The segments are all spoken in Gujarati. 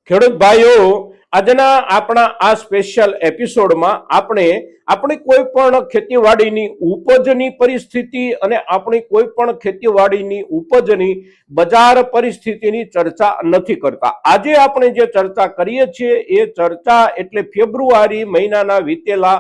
ખેડૂત ભાઈઓ, આજના આપણા આ સ્પેશિયલ એપિસોડમાં આપણે આપણી કોઈ પણ ખેતીવાડીની ઉપજની પરિસ્થિતિ અને આપણી કોઈ પણ ખેતીવાડીની ઉપજની બજાર પરિસ્થિતિની ચર્ચા નથી કરતા. આજે આપણે જે ચર્ચા કરીએ છીએ એ ચર્ચા એટલે ફેબ્રુઆરી મહિનાના વીતેલા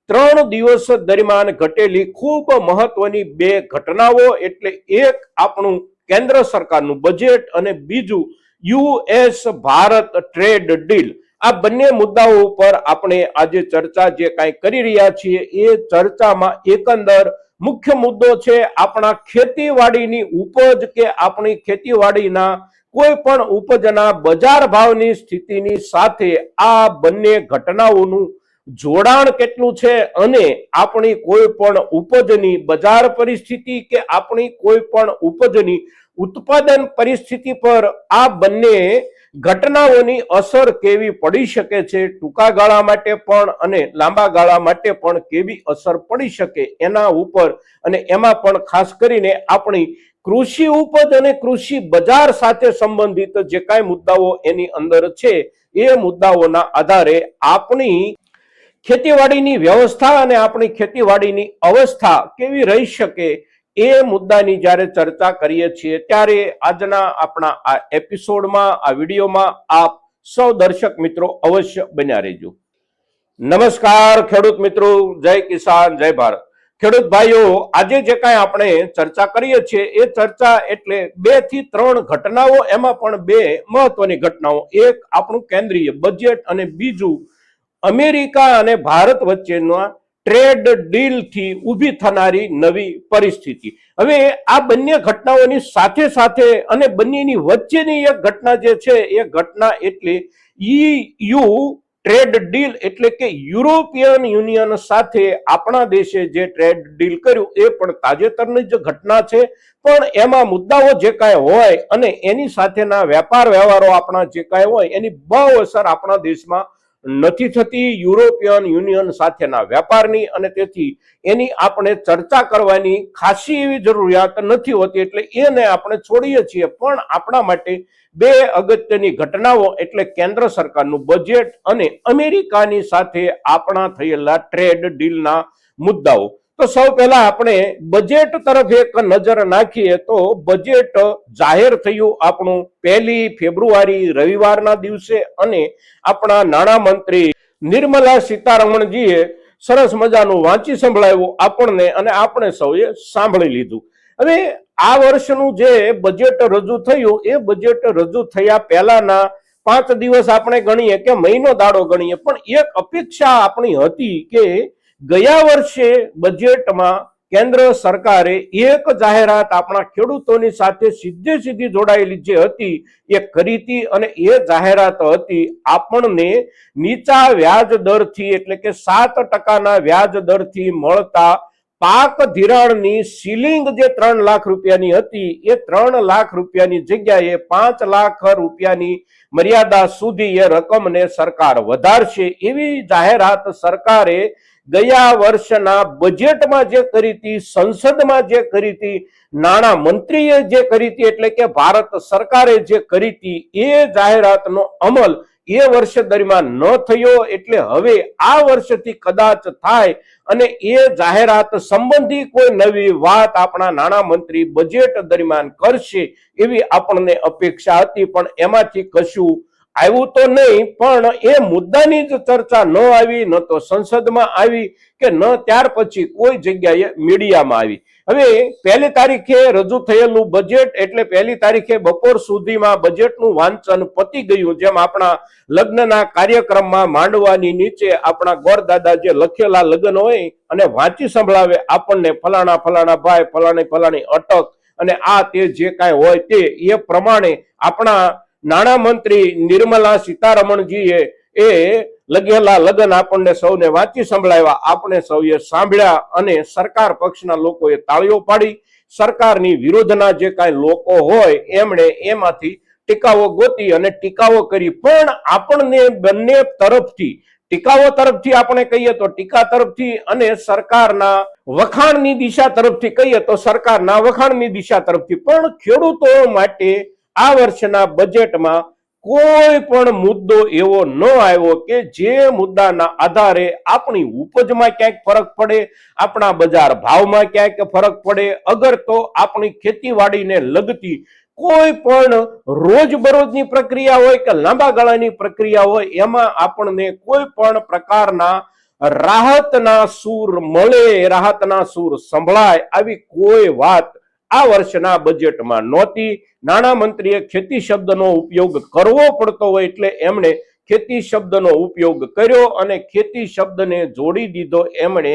3 દિવસ દરમિયાન ઘટેલી ખૂબ મહત્વની બે ઘટનાઓ, એટલે એક આપણું કેન્દ્ર સરકારનું બજેટ અને બીજું યુએસ ભારત ટ્રેડ ડીલ. આ બંને મુદ્દાઓ ઉપર આપણે આજે ચર્ચા જે કાંઈ કરી રહ્યા છીએ એ ચર્ચામાં એકંદર મુખ્ય મુદ્દો છે આપણા ખેતીવાડીની ઉપજ કે આપણી ખેતીવાડીના કોઈ પણ ઉપજના બજાર ભાવની સ્થિતિની સાથે આ બંને ઘટનાઓનું જોડાણ કેટલું છે અને આપણી કોઈ પણ ઉપજની બજાર પરિસ્થિતિ કે આપણી કોઈ પણ ઉપજની ઉત્પાદન પરિસ્થિતિ પર આ બંને ઘટનાઓની અસર કેવી પડી શકે છે, ટૂંકા ગાળા માટે પણ અને લાંબા ગાળા માટે પણ કેવી અસર પડી શકે એના ઉપર અને એમાં પણ ખાસ કરીને આપણી કૃષિ ઉપજ અને કૃષિ બજાર સાથે સંબંધિત જે કાંઈ મુદ્દાઓ એની અંદર છે એ મુદ્દાઓના આધારે આપણી ખેતીવાડીની વ્યવસ્થા અને આપણી ખેતીવાડીની અવસ્થા કેવી રહી શકે એ મુદ્દાની જ્યારે ચર્ચા કરીએ છીએ ત્યારે આજના આપણા આ એપિસોડમાં, આ વિડીયોમાં આપ સૌ દર્શક મિત્રો અવશ્ય બન્યા રહેજો. નમસ્કાર ખેડૂત મિત્રો, જય કિસાન, જય ભારત. ખેડૂત ભાઈઓ, આજે જે કાંઈ આપણે ચર્ચા કરીએ છીએ એ ચર્ચા એટલે 2 થી 3 ઘટનાઓ, એમાં પણ 2 મહત્વની ઘટનાઓ. એક આપણું કેન્દ્રીય બજેટ અને બીજું અમેરિકા અને ભારત વચ્ચેના ટ્રેડ ડીલ થી ઊભી થનારી નવી પરિસ્થિતિ. હવે આ બંને ઘટનાઓની સાથે સાથે અને બંનેની વચ્ચેની એક ઘટના જે છે એ ઘટના એટલે EU ટ્રેડ ડીલ, એટલે કે યુરોપિયન યુનિયન સાથે આપણા દેશે જે ટ્રેડ ડીલ કર્યું એ પણ તાજેતરની જ ઘટના છે. પણ એમાં મુદ્દાઓ જે કાંઈ હોય અને એની સાથેના વેપાર વ્યવહારો આપણા જે કાંઈ હોય એની બહુ અસર આપણા દેશમાં નથી થતી યુરોપિયન યુનિયન સાથેના વેપારની, અને તેથી એની આપણે ચર્ચા કરવાની ખાસી એવી જરૂરિયાત નથી હોતી, એટલે એને આપણે છોડીએ છીએ. પણ આપણા માટે 2 અગત્યની ઘટનાઓ એટલે કેન્દ્ર સરકારનું બજેટ અને અમેરિકાની સાથે આપણા થયેલા ટ્રેડ ડીલના મુદ્દાઓ. તો સૌ પહેલા આપણે બજેટ તરફ એક નજર નાખીએ તો બજેટ જાહેર થયું આપણું 1 ફેબ્રુઆરી રવિવારના દિવસે અને આપણા નાણામંત્રી નિર્મલા સીતારમણજીએ સરસ મજાનું વાંચી સંભળાવ્યું આપણને અને આપણે સૌએ સાંભળી લીધું. હવે આ વર્ષનું જે બજેટ રજૂ થયું એ બજેટ રજૂ થયા પહેલાના 5 દિવસ આપણે ગણીએ કે મહિનો દાડો ગણીએ, પણ એક અપેક્ષા આપણી હતી કે ગયા વર્ષે બજેટમાં કેન્દ્ર સરકારે એક જાહેરાત આપણા ખેડૂતોની સાથે સીધી જોડાયેલી જે હતી એ કરી હતી, અને એ જાહેરાત હતી આપણને નીચા વ્યાજ દરથી એટલે કે 7% વ્યાજ દરથી મળતા પાક ધિરાણની સીલિંગ જે 3 લાખ રૂપિયાની હતી એ 3 લાખ રૂપિયાની જગ્યાએ 5 લાખ રૂપિયાની મર્યાદા સુધી એ રકમને સરકાર વધારશે એવી જાહેરાત સરકારે ગયા વર્ષના બજેટમાં જે કરી હતી, સંસદમાં જે કરી હતી, નાણાં મંત્રીએ જે કરી હતી એટલે કે ભારત સરકારે જે કરી હતી એ જાહેરાતનો અમલ એ વર્ષ દરમિયાન ન થયો. એટલે હવે આ વર્ષથી કદાચ થાય અને એ જાહેરાત સંબંધી કોઈ નવી વાત આપણા નાણાં મંત્રી બજેટ દરમિયાન કરશે એવી આપણને અપેક્ષા હતી, પણ એમાંથી કશું આવ્યું તો નહીં. પણ એ મુદ્દાની જ ચર્ચા ન આવી, ન તો સંસદમાં આવી કે ન ત્યાર પછી કોઈ જગ્યાએ મીડિયામાં આવી. હવે 1 તારીખે રજૂ થયેલું બજેટ એટલે 1 તારીખે બપોર સુધીમાં બજેટનું વાંચન પતી ગયું. જેમ આપણા લગ્નના કાર્યક્રમમાં માંડવાની નીચે આપણા ગોરદાદા જે લખેલા લગ્ન હોય અને વાંચી સંભળાવે આપણને ફલાણા ફલાણા ભાઈ ફલાણી અટક અને આ તે જે કાંઈ હોય તે એ પ્રમાણે આપણા નાણાં મંત્રી નિર્મલા સીતારમણજીએ એ લગેલા લગ્ન આપણને સૌને વાંચી સંભળાવ્યા, આપણે સૌએ સાંભળ્યા અને સરકાર પક્ષના લોકોએ તાળીઓ પાડી. સરકારની વિરોધના જે કાંઈ લોકો હોય એમણે એમાંથી ટીકાઓ ગોતી અને ટીકાઓ કરી. પણ આપણને બંને તરફથી ટીકાઓ તરફથી આપણે કહીએ તો ટીકા તરફથી અને સરકારના વખાણની દિશા તરફથી કહીએ તો સરકારના વખાણની દિશા તરફથી પણ ખેડૂતો માટે આ વર્ષના બજેટમાં કોઈ પણ મુદ્દો એવો ન આવ્યો કે જે મુદ્દાના આધારે આપણી ઉપજમાં ક્યાંક ફરક પડે, આપણા બજાર ભાવમાં ક્યાંક ફરક પડે, અગર તો આપણી ખેતીવાડીને લગતી કોઈ પણ રોજબરોજની પ્રક્રિયા હોય કે લાંબા ગાળાની પ્રક્રિયા હોય એમાં આપણને કોઈ પણ પ્રકારના રાહતના સૂર મળે, રાહતના સૂર સંભળાય, આવી કોઈ વાત આ વર્ષના બજેટમાં નહોતી. નાણામંત્રીએ ખેતી શબ્દનો ઉપયોગ કરવો પડતો હોય એટલે એમણે ખેતી શબ્દનો ઉપયોગ કર્યો અને ખેતી શબ્દને જોડી દીધો એમણે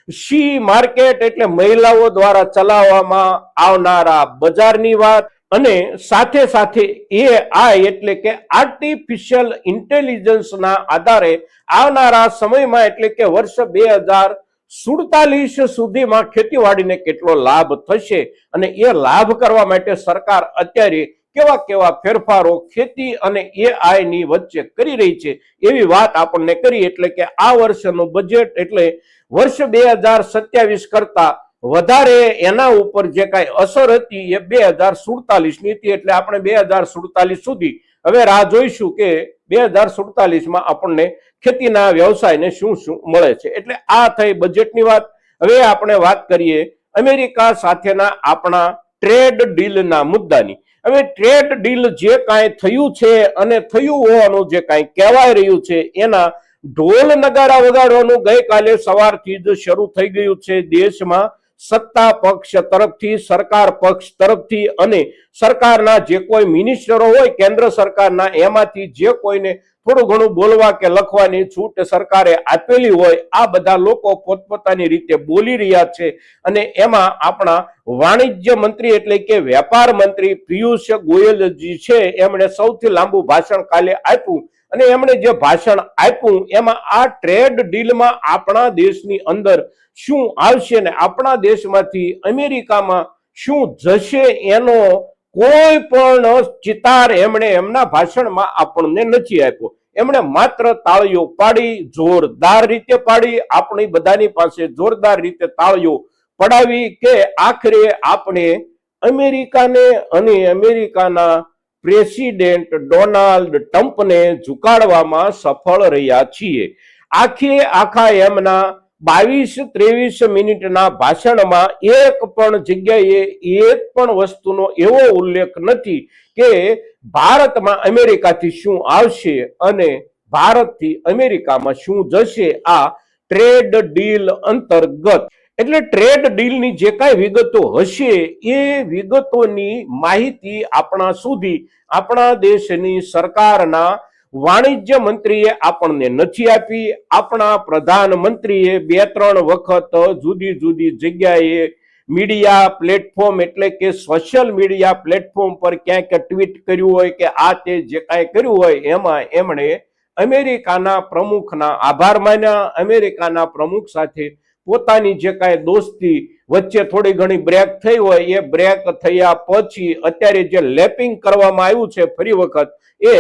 શી માર્કેટ એટલે મહિલાઓ દ્વારા ચલાવવામાં આવનારા બજારની વાત અને સાથે સાથે AI એટલે કે આર્ટિફિશિયલ ઇન્ટેલિજન્સના આધારે આવનારા સમયમાં એટલે કે વર્ષ 2047 સુધીમાં ખેતીવાડીને કેટલો લાભ થશે અને એ લાભ કરવા માટે સરકાર અત્યારે કેવા કેવા ફેરફારો ખેતી અને AI ની વચ્ચે કરી રહી છે એવી વાત આપણને કરી. એટલે કે આ વર્ષનું બજેટ એટલે વર્ષ 2027 કરતા વધારે એના ઉપર જે કાંઈ અસર હતી એ 2047 ની હતી. એટલે આપણે 2047 સુધી હવે રાહ જોઈશું કે 2047માં આપણને ખેતીના વ્યવસાયને શું શું મળે છે. એટલે આ થઈ બજેટની વાત. હવે આપણે વાત કરીએ અમેરિકા સાથેના આપણા ટ્રેડ ડીલના મુદ્દાની. હવે ટ્રેડ ડીલ જે કાંઈ થયું છે અને થયું હોવાનું જે કાંઈ કહેવાય રહ્યું છે એના ઢોલ નગારા વગાડવાનું ગઈકાલે સવારથી જ શરૂ થઈ ગયું છે દેશમાં. સત્તા પક્ષ તરફથી, સરકાર પક્ષ તરફથી અને સરકારના જે કોઈ મિનિસ્ટરો હોય કેન્દ્ર સરકારના એમાંથી જે કોઈને થોડું ઘણું બોલવા કે લખવાની છૂટ સરકારે આપેલી હોય આ બધા લોકો પોતપોતાની રીતે બોલી રહ્યા છે. અને એમાં આપણા વાણિજ્ય મંત્રી એટલે કે વેપાર મંત્રી પિયુષ ગોયલજી છે એમણે સૌથી લાંબુ ભાષણ કાલે આપ્યું અને એમણે જે ભાષણ આપ્યું એમાં આ ટ્રેડ ડીલમાં આપણા દેશની અંદર શું આવશે ને આપણા દેશમાંથી અમેરિકામાં શું જશે એનો કોઈ પણ ચિતાર એમણે એમના ભાષણમાં આપણને નથી આપ્યો. એમણે માત્ર તાળીઓ પાડી, જોરદાર રીતે પાડી, આપણી બધાની પાસે જોરદાર રીતે તાળીઓ પડાવી કે આખરે આપણે અમેરિકાને અને અમેરિકાના પ્રેસિડેન્ટ ડોનાલ્ડ ટ્રમ્પને ઝુકાડવામાં સફળ રહ્યા છીએ. આખા એમના 22-23 મિનિટના ભાષણમાં એક પણ જગ્યાએ એક પણ વસ્તુનો એવો ઉલ્લેખ નથી કે ભારતમાં અમેરિકાથી શું આવશે અને ભારતથી અમેરિકામાં શું જશે આ ટ્રેડ ડીલ અંતર્ગત. એટલે ટ્રેડ ડીલની જે કાંઈ વિગતો હશે એ વિગતોની માહિતી આપણા સુધી આપણા દેશની સરકારના વાણિજ્ય મંત્રીએ આપણને નથી આપી. આપણા પ્રધાનમંત્રીએ 2-3 વખત જુદી જુદી જગ્યાએ મીડિયા પ્લેટફોર્મ એટલે કે સોશિયલ મીડિયા પ્લેટફોર્મ પર ક્યાંક ટ્વીટ કર્યું હોય કે આ તે જે કાંઈ કર્યું હોય એમાં એમણે અમેરિકાના પ્રમુખના આભાર માન્યા. અમેરિકાના પ્રમુખ સાથે પોતાની જે કાંઈ દોસ્તી વચ્ચે થોડી ઘણી બ્રેક થઈ હોય એ બ્રેક થયા પછી અત્યારે જે લેપિંગ કરવામાં આવ્યું છે ફરી વખત એ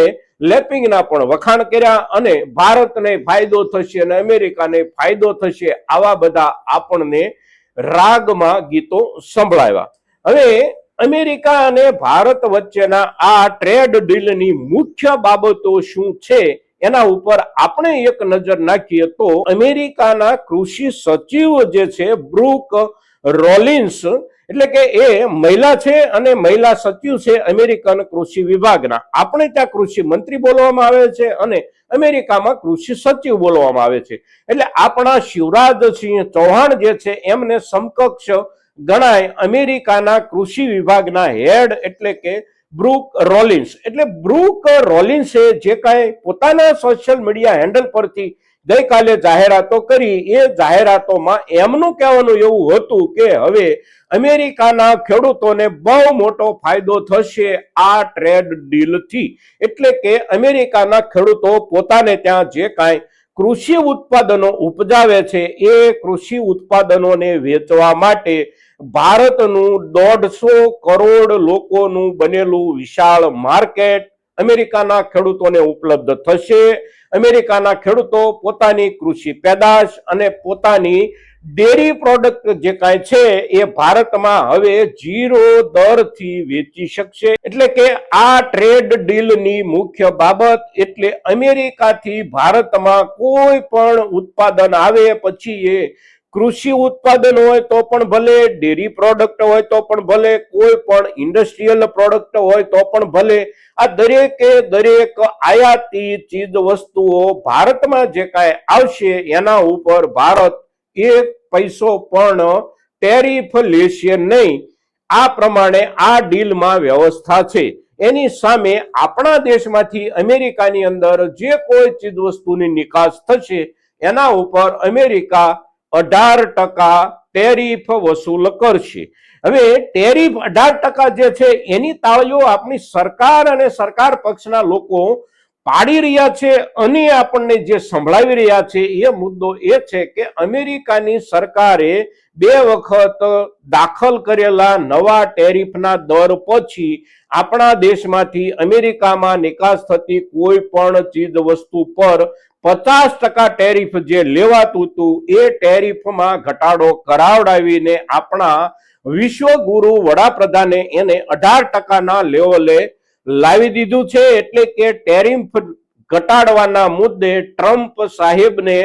લેપિંગના પણ વખાણ કર્યા અને ભારતને ફાયદો થશે અને અમેરિકાને ફાયદો થશે આવા બધા આપણને રાગમાં ગીતો સંભળાવ્યા. હવે અમેરિકા અને ભારત વચ્ચેના આ ટ્રેડ ડીલની મુખ્ય બાબતો શું છે એના ઉપર આપણે એક નજર નાખીએ તો અમેરિકાના કૃષિ સચિવ જે છે બ્રુક રોલિન્સ એટલે કે એ મહિલા છે અને મહિલા સચિવ છે અમેરિકન કૃષિ વિભાગના. આપણે ત્યાં કૃષિ મંત્રી બોલવામાં આવે છે અને અમેરિકામાં કૃષિ સચિવ બોલવામાં આવે છે. એટલે આપણા શિવરાજસિંહ ચૌહાણ જે છે એમને સમકક્ષ ગણાય અમેરિકાના કૃષિ વિભાગના હેડ એટલે કે બ્રુક રોલિન્સ. એટલે બ્રુક રોલિન્સે જે કાંઈ પોતાના સોશિયલ મીડિયા હેન્ડલ પરથી ગઈકાલે જાહેરાતો કરી એ જાહેરાતોમાં એમનું કહેવાનું એવું હતું કે હવે અમેરિકાના ખેડૂતોને બહુ મોટો ફાયદો થશે આ ટ્રેડ ડીલથી. એટલે કે અમેરિકાના ખેડૂતો પોતાને ત્યાં જે કાંઈ કૃષિ ઉત્પાદનો ઉપજાવે છે એ કૃષિ ઉત્પાદનોને વેચવા માટે ભારતનું 150 કરોડ લોકોનું બનેલું વિશાળ માર્કેટ અમેરિકાના ખેડૂતોને ઉપલબ્ધ થશે. અમેરિકાના ખેડૂતો પોતાની કૃષિ પેદાશ અને પોતાની ડેરી પ્રોડક્ટ જે કાંઈ છે એ ભારતમાં હવે 0 દરથી વેચી શકશે. એટલે કે આ ટ્રેડ ડીલની મુખ્ય બાબત એટલે અમેરિકાથી ભારતમાં કોઈ પણ ઉત્પાદન આવે, પછી એ કૃષિ ઉત્પાદન હોય તો પણ ભલે, ડેરી પ્રોડક્ટ હોય તો પણ ભલે, કોઈ પણ ઇન્ડસ્ટ્રીયલ પ્રોડક્ટ હોય તો પણ ભલે, આ દરેકે દરેક આયાતી ચીજ વસ્તુઓ ભારતમાં જે કાંઈ આવશે એના ઉપર ભારત એક પૈસો પણ ટેરિફ લેશે નહીં. આ પ્રમાણે આ ડીલમાં વ્યવસ્થા છે. એની સામે આપણા દેશમાંથી અમેરિકાની અંદર જે કોઈ ચીજ વસ્તુની નિકાસ થશે એના ઉપર અમેરિકા 18% ટેરિફ વસૂલ કરશે. હવે ટેરિફ 18% જે છે એની તાળીઓ આપણી સરકાર અને સરકાર પક્ષના લોકો પાડી રહ્યા છે અને આપણને જે સંભળાવી રહ્યા છે એ મુદ્દો એ છે કે અમેરિકાની સરકારે 2 વખત દાખલ કરેલા નવા ટેરિફના દર પછી આપણા દેશમાંથી અમેરિકામાં નિકાસ થતી કોઈ પણ ચીજ વસ્તુ પર 50% ટેરિફ જે લેવાતું હતું એ ટેરિફમાં ઘટાડો કરાવડાવીને આપણા વિશ્વગુરુ વડાપ્રધાને એને 18%ના લેવલે લાવી દીધું છે. એટલે કે ટેરિફ ઘટાડવાના મુદ્દે ટ્રમ્પ સાહેબને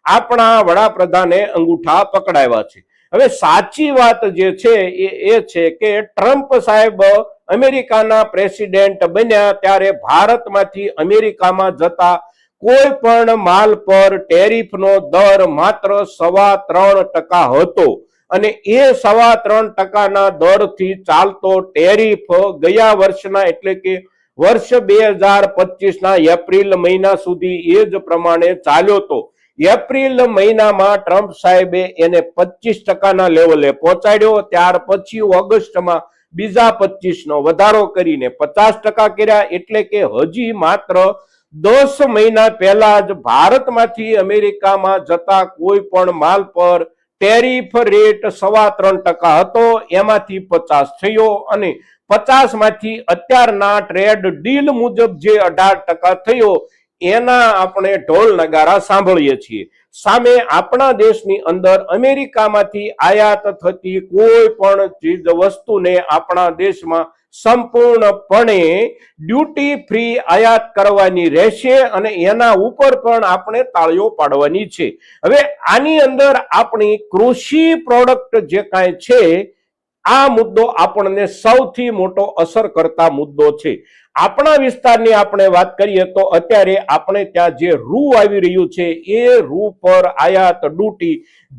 આપણા વડાપ્રધાને અંગૂઠા પકડાવ્યા છે. હવે સાચી વાત જે છે એ છે કે ટ્રમ્પ સાહેબ અમેરિકાના પ્રેસિડેન્ટ બન્યા ત્યારે ભારતમાંથી અમેરિકામાં જતા કોઈ પણ માલ પર ટેરિફનો દર માત્ર 3.25% હતો અને એ 3.25%ના દરથી ચાલતો ટેરિફ ગયા વર્ષના એટલે કે વર્ષ 2025ના એપ્રિલ મહિના સુધી એ જ પ્રમાણે ચાલ્યો હતો. એપ્રિલ મહિનામાં ટ્રમ્પ સાહેબે એને 25%ના લેવલે પહોંચાડ્યો. ત્યાર પછી ઓગસ્ટમાં બીજા 25% વધારો કરીને 50% કર્યા. એટલે કે હજી માત્ર 10 મહિના પહેલા જ ભારતમાંથી અમેરિકામાં જતા કોઈ પણ માલ પર ટેરિફ રેટ 3.25% હતો, એમાંથી 50 થયો અને 50 માંથી અત્યારના ટ્રેડ ડીલ મુજબ જે 18% થયો એના આપણે ઢોલ નગારા સાંભળીએ છીએ. સામે આપણા દેશની અંદર અમેરિકામાંથી આયાત થતી કોઈ પણ ચીજ વસ્તુને આપણા દેશમાં સંપૂર્ણપણે ડ્યુટી ફ્રી આયાત કરવાની રહેશે અને એના ઉપર પણ આપણે તાળીઓ પાડવાની છે. હવે આની અંદર આપણી કૃષિ પ્રોડક્ટ જે કાંઈ છે આ મુદ્દો આપણને સૌથી મોટો અસર કરતા મુદ્દો છે. આપણા વિસ્તારની આપણે વાત કરીએ તો અત્યારે આપણે ત્યાં જે રૂ આવી રહ્યું છે એ રૂ પર આયાત ડ્યુટી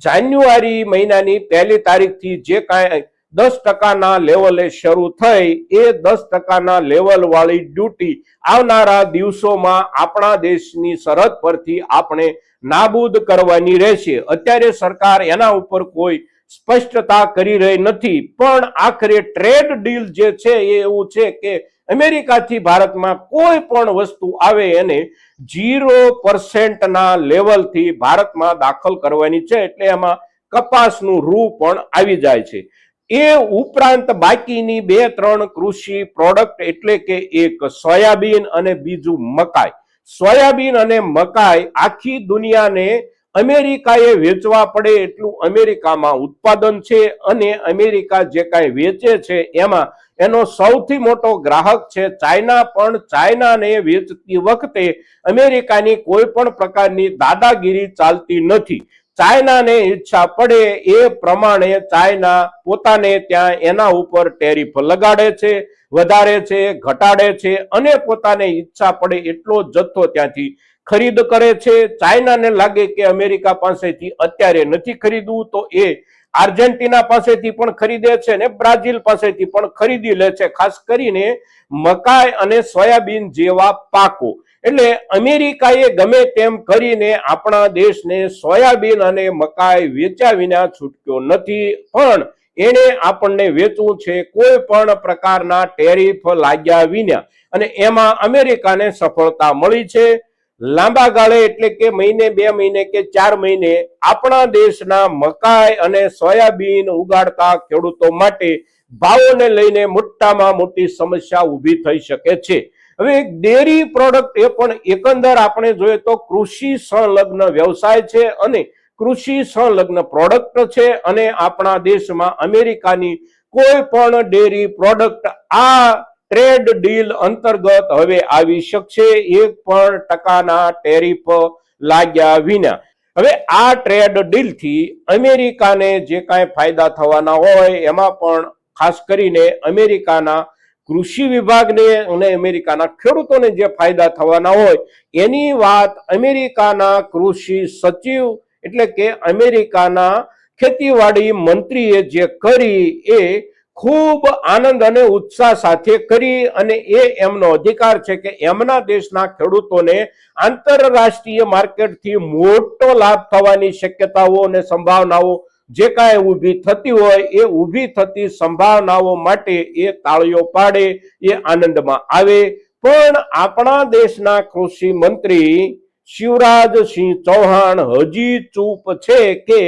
જાન્યુઆરી મહિનાની 1લી તારીખથી જે કાંઈ 10%ના લેવલે શરૂ થઈ એ 10%ના લેવલ વાળી ડ્યુટી આવનારા દિવસોમાં આપણા દેશની સરહદ પરથી આપણે નાબૂદ કરવાની રહેશે. અત્યારે સરકાર એના ઉપર કોઈ સ્પષ્ટતા કરી રહી નથી, પણ આખરે ટ્રેડ ડીલ જે છે એ એવું છે કે અમેરિકાથી ભારતમાં કોઈ પણ વસ્તુ આવે એને 0%ના લેવલથી ભારતમાં દાખલ કરવાની છે. એટલે એમાં કપાસનું રૂ પણ આવી જાય છે. એ ઉપરાંત બાકીની 2-3 કૃષિ પ્રોડક્ટ એટલે કે એક સોયાબીન અને બીજું મકાઈ. સોયાબીન અને મકાઈ આખી દુનિયાને અમેરિકાએ વેચવા પડે એટલું અમેરિકામાં ઉત્પાદન છે અને અમેરિકા જે કાંઈ વેચે છે એમાં એનો સૌથી મોટો ગ્રાહક છે ચાઇના. પણ ચાઇનાને વેચતી વખતે અમેરિકાની કોઈ પણ પ્રકારની દાદાગીરી ચાલતી નથી. ચાઇનાને ઈચ્છા પડે એ પ્રમાણે ચાઇના પોતાને ત્યાં એના ઉપર ટેરિફ લગાડે છે, વધારે છે, ઘટાડે છે અને પોતાને ઈચ્છા પડે એટલો જથ્થો ત્યાંથી ખરીદ કરે છે. ચાઇનાને લાગે કે અમેરિકા પાસેથી અત્યારે નથી ખરીદવું તો એ આર્જેન્ટિના પાસેથી પણ ખરીદે છે ને બ્રાઝિલ પાસેથી પણ ખરીદી લે છે, ખાસ કરીને મકાઈ અને સોયાબીન જેવા પાકો. એટલે અમેરિકાએ ગમે તેમ કરીને આપણા દેશને સોયાબીન અને મકાઈ વેચ્યા વિના છૂટક્યો નથી, પણ એને આપણને વેચવું છે કોઈ પણ પ્રકારના ટેરિફ લાગ્યા વિના અને એમાં અમેરિકાને સફળતા મળી છે. લાંબા ગાળે એટલે કે મહિને 2 મહિને કે 4 મહિને આપણા દેશના મકાઈ અને સોયાબીન ઉગાડતા ખેડૂતો માટે ભાવોને લઈને મોટામાં મોટી સમસ્યા ઊભી થઈ શકે છે. હવે ડેરી પ્રોડક્ટ એ પણ એકંદર આપણે જોઈએ તો કૃષિ સંલગ્ન વ્યવસાય છે અને કૃષિ સંલગ્ન પ્રોડક્ટ છે અને આપણા દેશમાં અમેરિકાની કોઈ પણ ડેરી પ્રોડક્ટ આ ટ્રેડ ડીલ અંતર્ગત હવે આવી શકશે 1% ટેરિફ લાગ્યા વિના. હવે આ ટ્રેડ ડીલ થી અમેરિકાને જે કાંઈ ફાયદા થવાના હોય એમાં પણ ખાસ કરીને અમેરિકાના કૃષિ વિભાગને અને અમેરિકાના ખેડૂતોને જે ફાયદા થવાના હોય એની વાત અમેરિકાના કૃષિ સચિવ એટલે કે અમેરિકાના ખેતીવાડી મંત્રીએ જે કરી એ ખૂબ આનંદ અને ઉત્સાહ સાથે કરી અને એ એમનો અધિકાર છે કે એમના દેશના ખેડૂતોને આંતરરાષ્ટ્રીય માર્કેટથી મોટો લાભ થવાની શક્યતાઓ અને સંભાવનાઓ જે કાંઈ ઊભી થતી હોય એ ઊભી થતી સંભાવનાઓ માટે એ તાળીઓ પાડે, એ આનંદમાં આવે. પણ આપણા દેશના કૃષિ મંત્રી શિવરાજસિંહ ચૌહાણ હજી ચૂપ છે કે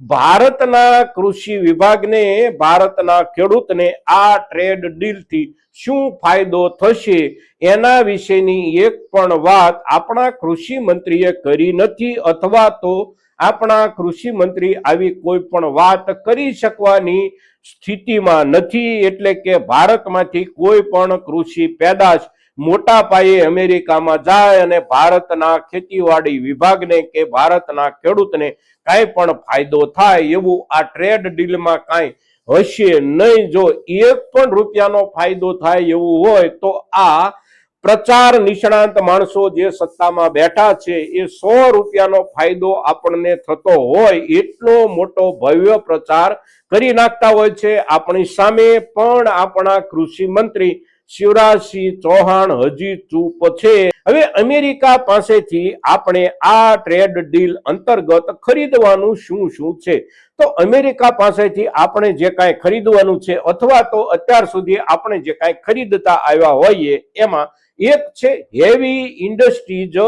ભારતના કૃષિ વિભાગને, ભારતના ખેડૂતને આ ટ્રેડ ડીલથી શું ફાયદો થશે એના વિશેની એક પણ વાત આપણા કૃષિ મંત્રીએ કરી નથી, અથવા તો આપણા કૃષિ મંત્રી આવી કોઈ પણ વાત કરી શકવાની સ્થિતિમાં નથી. એટલે કે ભારતમાંથી કોઈ પણ કૃષિ પેદાશ મોટા પાયે અમેરિકામાં જાય અને ભારતના ખેતીવાડી વિભાગને કે ભારતના ખેડૂતને કાંઈ પણ ફાયદો થાય એવું આ ટ્રેડ ડીલમાં કાંઈ હશે નહીં. જો 1 રૂપિયાનો ફાયદો થાય એવું હોય તો આ પ્રચાર નિષ્ણાંત માણસો જે સત્તામાં બેઠા છે એ 100 રૂપિયાનો ફાયદો આપણને થતો હોય એટલો મોટો ભવ્ય પ્રચાર કરી નાખતા હોય છે આપણી સામે. પણ આપણા કૃષિ મંત્રી શિવરાજસિંહ ચૌહાણ હજી ચૂપ છે. હવે અમેરિકા પાસેથી આપણે આ ટ્રેડ ડીલ અંતર્ગત ખરીદવાનું શું શું છે? તો અમેરિકા પાસેથી આપણે જે કાંઈ ખરીદવાનું છે અથવા તો અત્યાર સુધી આપણે જે કાંઈ ખરીદતા આવ્યા હોઈએ એમાં એક છે હેવી ઇન્ડસ્ટ્રીઝ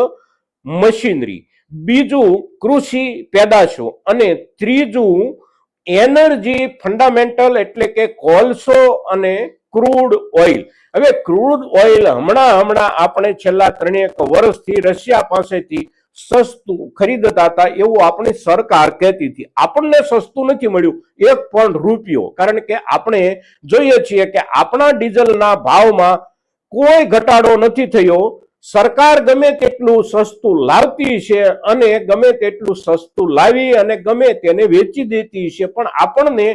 મશીનરી, બીજું કૃષિ પેદાશો અને ત્રીજું એનર્જી ફંડામેન્ટલ એટલે કે કોલસો અને ક્રૂડ ઓઇલ. હવે ક્રૂડ ઓઇલ હમણાં આપણે છેલ્લા 3 વર્ષથી રશિયા પાસેથી સસ્તું ખરીદતા હતા એવું આપણી સરકાર કહેતી હતી. આપણને સસ્તું નથી મળ્યું 1 પણ રૂપિયો, કારણ કે આપણે જોઈએ છીએ કે આપણા ડીઝલના ભાવમાં કોઈ ઘટાડો નથી થયો. સરકાર ગમે તેટલું સસ્તું લાવતી છે અને ગમે તેટલું સસ્તું લાવી અને ગમે તેને વેચી દેતી છે, પણ આપણને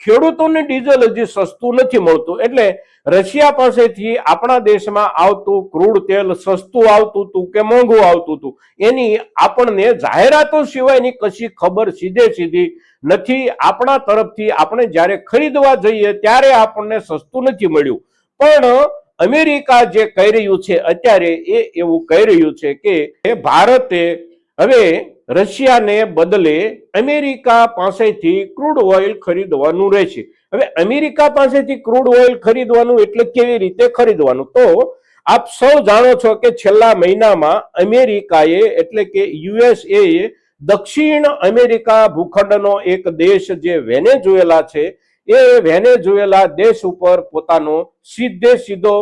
ખેડૂતોને ડીઝલ હજી સસ્તું નથી મળતું. એટલે રશિયા પાસેથી આપણા દેશમાં આવતું ક્રૂડ તેલ સસ્તું આવતું હતું કે મોંઘું આવતું હતું એની આપણને જાહેરાતો સિવાયની કશી ખબર સીધી નથી. આપણા તરફથી આપણે જ્યારે ખરીદવા જઈએ ત્યારે આપણને સસ્તું નથી મળ્યું. પણ અમેરિકા જે કહી રહ્યું છે અત્યારે એ એવું કહી રહ્યું છે કે ભારતે હવે રશિયાને બદલે અમેરિકા પાસેથી ક્રૂડ ઓઇલ ખરીદવાનું રહેશે. હવે અમેરિકા પાસેથી ક્રૂડ ઓઇલ ખરીદવાનું એટલે કેવી રીતે ખરીદવાનું? તો આપ સૌ જાણો છો કે છેલ્લા મહિનામાં અમેરિકાએ એટલે કે યુએસએ દક્ષિણ અમેરિકા ભૂખંડનો એક દેશ જે વેનેઝુએલા છે એ વેનેઝુએલા દેશ ઉપર પોતાનો સીધો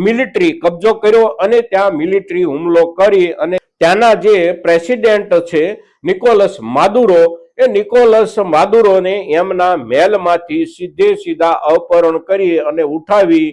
મિલિટરી કબજો કર્યો અને ત્યાં મિલિટરી હુમલો કરી અને ત્યાંના જે પ્રેસિડેન્ટ છે નિકોલસ માદુરો, એ નિકોલસ માદુરોને એમના મહેલમાંથી સીધા અપહરણ કરી અને ઉઠાવી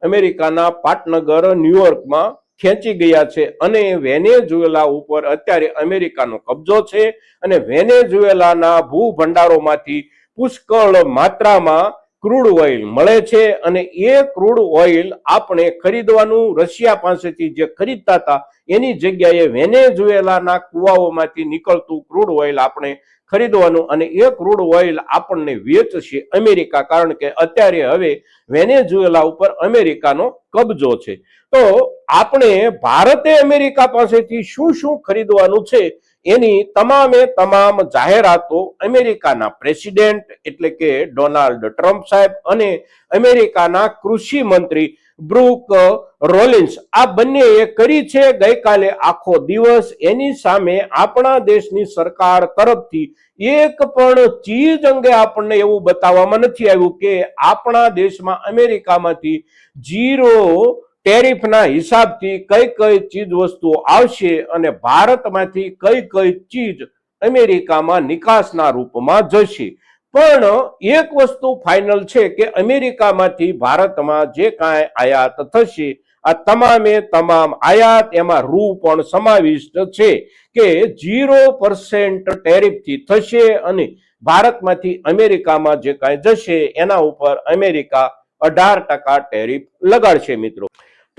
અમેરિકાના પાટનગર ન્યુયોર્કમાં ખેંચી ગયા છે. અને વેનેઝુએલા ઉપર અત્યારે અમેરિકાનો કબજો છે અને વેનેઝુએલાના ભૂભંડારોમાંથી પુષ્કળ માત્રામાં ક્રૂડ ઓઇલ મળે છે અને એ ક્રૂડ ઓઇલ આપણે ખરીદવાનું રશિયા પાસેથી જે ખરીદતા હતા એની જગ્યાએ વેનેઝુએલાના કુવાઓમાંથી નીકળતું ક્રૂડ ઓઇલ આપણે ખરીદવાનું અને એ ક્રૂડ ઓઇલ આપણને વેચશે અમેરિકા, કારણ કે અત્યારે હવે વેનેઝુએલા ઉપર અમેરિકાનો કબજો છે. તો આપણે ભારતે અમેરિકા પાસેથી શું ખરીદવાનું છે એની તમામ જાહેરાતો અમેરિકાના પ્રેસિડેન્ટ એટલે કે ડોનાલ્ડ ટ્રમ્પ સાહેબ અને અમેરિકાના કૃષિ મંત્રી બ્રુક રોલિન્સ આ બંનેએ કરી છે ગઈકાલે આખો દિવસ. એની સામે આપણા દેશની સરકાર તરફથી એક પણ ચીજ અંગે આપણને એવું બતાવવામાં નથી આવ્યું કે આપણા દેશમાં અમેરિકામાંથી 0 ટેરિફના હિસાબથી કઈ ચીજ વસ્તુઓ આવશે અને ભારતમાંથી કઈ ચીજ અમેરિકામાં નિકાસના રૂપમાં જશે. પણ એક વસ્તુ ફાઇનલ છે કે અમેરિકામાંથી ભારતમાં જે કાંઈ આયાત થશે આ તમામે તમામ આયાત એમાં રૂ પણ સમાવિષ્ટ છે કે 0% ટેરિફથી થશે અને ભારતમાંથી અમેરિકામાં જે કાંઈ જશે એના ઉપર અમેરિકા 18% ટેરિફ લગાડશે મિત્રો.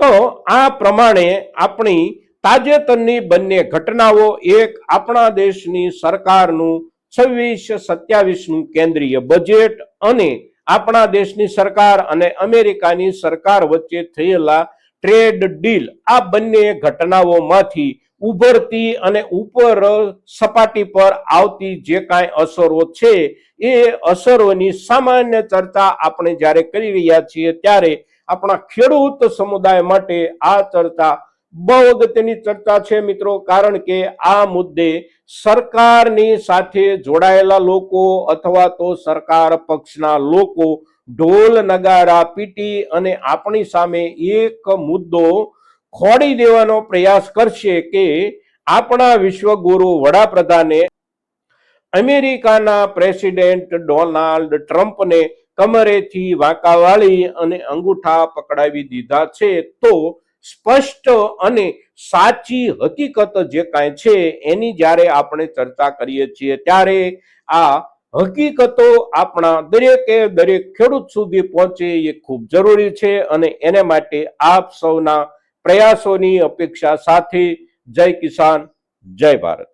તો આ પ્રમાણે આપણી તાજેતરની બંને ઘટનાઓ, એક આપણા દેશની સરકારનું 26-27નું કેન્દ્રીય બજેટ અને આપણા દેશની સરકાર અને અમેરિકાની સરકાર વચ્ચે થયેલા ટ્રેડ ડીલ, આ બંને ઘટનાઓમાંથી ઉભરતી અને ઉપર સપાટી પર આવતી જે કાંઈ અસરો છે એ અસરોની સામાન્ય ચર્ચા આપણે જ્યારે કરી રહ્યા છીએ ત્યારે આપણા ખેડૂત સમુદાય માટે આ ચર્ચા બહુ અગત્યની ચર્ચા છે મિત્રો. કારણ કે આ મુદ્દે સરકારની સાથે જોડાયેલા લોકો અથવા તો સરકાર પક્ષના લોકો ઢોલ નગારા પીટી અને આપણી સામે એક મુદ્દો ખોડી દેવાનો પ્રયાસ કરશે કે આપણા વિશ્વગુરુ વડાપ્રધાને અમેરિકાના પ્રેસિડેન્ટ ડોનાલ્ડ ટ્રમ્પને કમરેથી વાંકા વાળી અને અંગૂઠા પકડાવી દીધા છે. તો સ્પષ્ટ અને સાચી હકીકત જે કાંઈ છે એની જ્યારે આપણે ચર્ચા કરીએ છીએ ત્યારે આ હકીકતો આપણા દરેક ખેડૂત સુધી પહોંચે એ ખૂબ જરૂરી છે અને એને માટે આપ સૌના પ્રયાસોની અપેક્ષા સાથે જય કિસાન, જય ભારત.